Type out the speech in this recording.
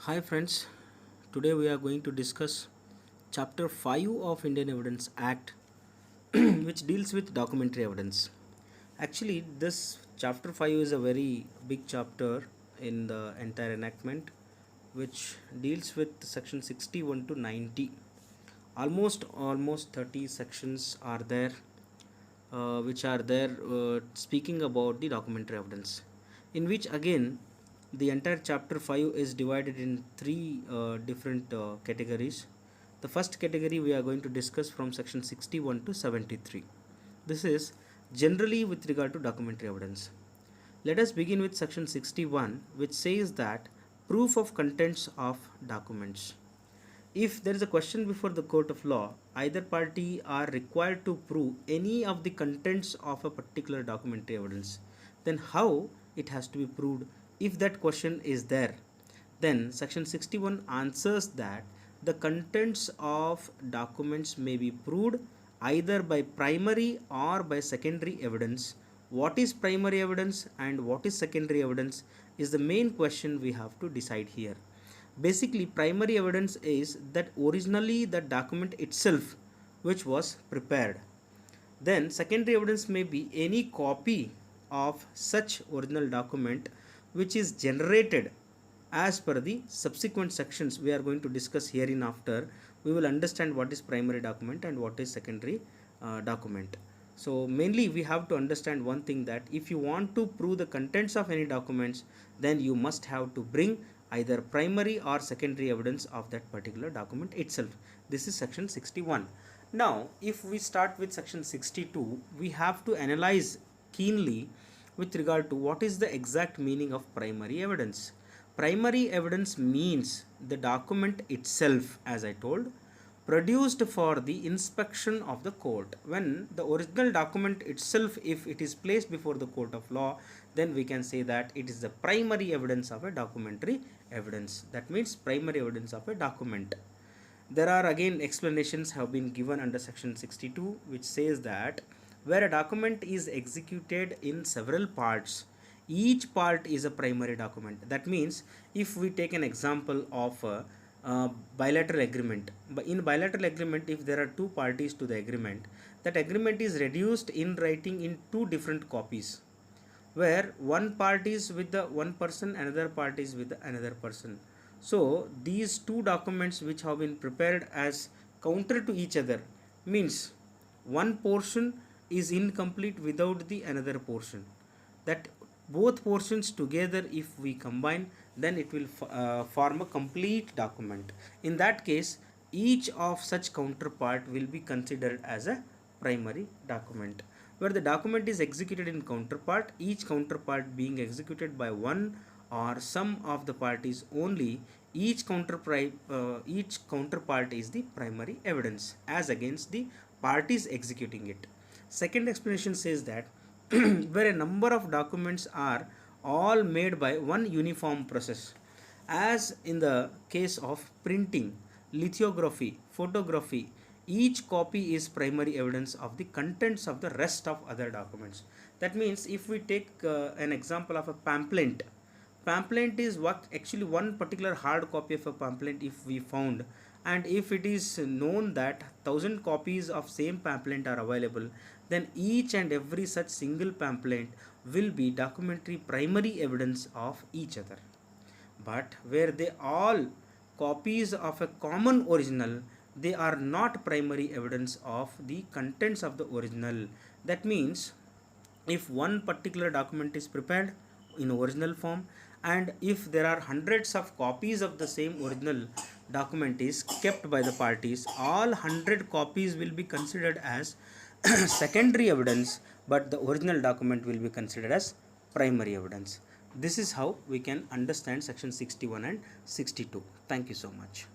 Hi friends, today we are going to discuss chapter 5 of Indian Evidence Act which deals with documentary evidence. Actually, this chapter 5 is a very big chapter in the entire enactment which deals with section 61 to 90. Almost 30 sections are there which are there speaking about the documentary evidence, in which again the entire chapter 5 is divided in three different categories. The first category we are going to discuss from section 61 to 73. This is generally with regard to documentary evidence. Let us begin with section 61, which says that proof of contents of documents. If there is a question before the court of law, either party are required to prove any of the contents of a particular documentary evidence. Then how it has to be proved? If that question is there, then section 61 answers that the contents of documents may be proved either by primary or by secondary evidence. What is primary evidence and what is secondary evidence is the main question we have to decide here. Basically, primary evidence is that originally the document itself which was prepared. Then secondary evidence may be any copy of such original document which is generated as per the subsequent sections we are going to discuss hereinafter. We will understand what is primary document and what is secondary document. So mainly we have to understand one thing, that if you want to prove the contents of any documents, then you must have to bring either primary or secondary evidence of that particular document itself. This is section 61. Now if we start with section 62, we have to analyze keenly with regard to what is the exact meaning of primary evidence. Primary evidence means the document itself, as I told, produced for the inspection of the court. When the original document itself, if it is placed before the court of law, then we can say that it is the primary evidence of a documentary evidence. That means primary evidence of a document. There are again explanations have been given under section 62, which says that where a document is executed in several parts, each part is a primary document. That means if we take an example of a bilateral agreement, in bilateral agreement, if there are two parties to the agreement, that agreement is reduced in writing in two different copies, where one part is with the one person, another part is with another person. So these two documents which have been prepared as counter to each other means one portion is incomplete without the another portion. That both portions together, if we combine, then it will form a complete document. In that case, each of such counterpart will be considered as a primary document. Where the document is executed in counterpart, each counterpart being executed by one or some of the parties only, each counterpart is the primary evidence as against the parties executing it. Second explanation says that where a number of documents are all made by one uniform process, as in the case of printing, lithography, photography, each copy is primary evidence of the contents of the rest of other documents. That means if we take an example of a pamphlet is what actually one particular hard copy of a pamphlet if we found, and if it is known that 1000 copies of same pamphlet are available, then each and every such single pamphlet will be documentary primary evidence of each other. But where they all copies of a common original, they are not primary evidence of the contents of the original. That means if one particular document is prepared in original form, and if there are hundreds of copies of the same original document is kept by the parties, all 100 copies will be considered as secondary evidence, but the original document will be considered as primary evidence. This is how we can understand section 61 and 62. Thank you so much.